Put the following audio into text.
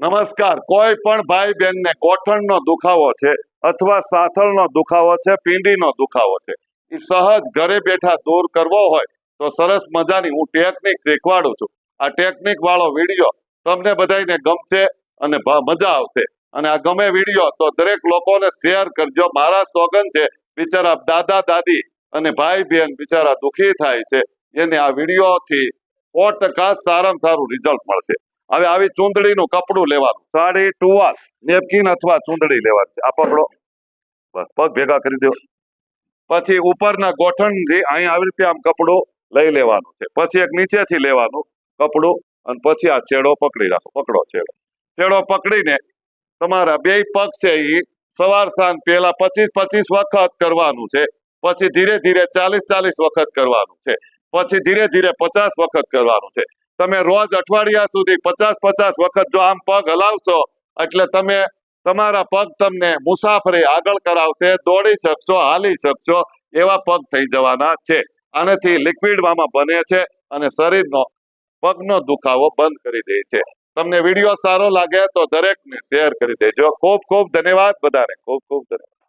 નમસ્કાર. કોઈ પણ ભાઈ બહેનને ગોઠણનો દુખાવો છે અથવા સાથળનો દુખાવો છે, પીંડીનો દુખાવો છે, એ સહજ ઘરે બેઠા દૂર કરવો હોય તો સરસ મજાની હું ટેકનિક શીખવાડું છું. આ ટેકનિક વાળો વિડીયો તમને બધાને ગમશે અને મજા આવશે. અને આ ગમે વિડીયો તો દરેક લોકોને શેર કરજો. મારા સોગન છે, બિચારા દાદા દાદી અને ભાઈ બહેન બિચારા દુખી થાય છે, એને આ વિડીયોથી 100% સારામાં સારું રિઝલ્ટ મળશે. હવે આવી ચૂંદડીનું કપડું લેવાનું, સાડી, ટુવાલ, નેપકિન અથવા ચૂંદડી લેવાની છે. આ પકડો, બસ પગ ભેગા કરી દો. પછી ઉપરના ગોઠણથી અહીં આવી રીતે આમ કપડું લઈ લેવાનું છે. પછી એક નીચેથી લેવાનું કપડું અને પછી આ છેડો પકડી રાખો. પકડો છેડો પકડીને તમારા બે પગ છે એ સવાર સાંજ પહેલા 25 વખત કરવાનું છે. પછી ધીરે ધીરે 40 વખત કરવાનું છે. પછી ધીરે ધીરે 50 વખત કરવાનું છે. તમે રોજ અઠવાડિયા સુધી 50 વખત જો આમ પગ હલાવશો એટલે તમે તમારા પગ તમને મુસાફરી આગળ કરાવશે, દોડી શકશો, હાલી શકશો એવા પગ થઈ જવાના છે. આનાથી લિક્વિડ આમાં બને છે અને શરીરનો પગનો દુખાવો બંધ કરી દે છે. તમને વિડીયો સારો લાગે તો દરેકને શેર કરી દેજો. ખૂબ ખૂબ ધન્યવાદ બધાને. ખૂબ ખૂબ ધન્યવાદ.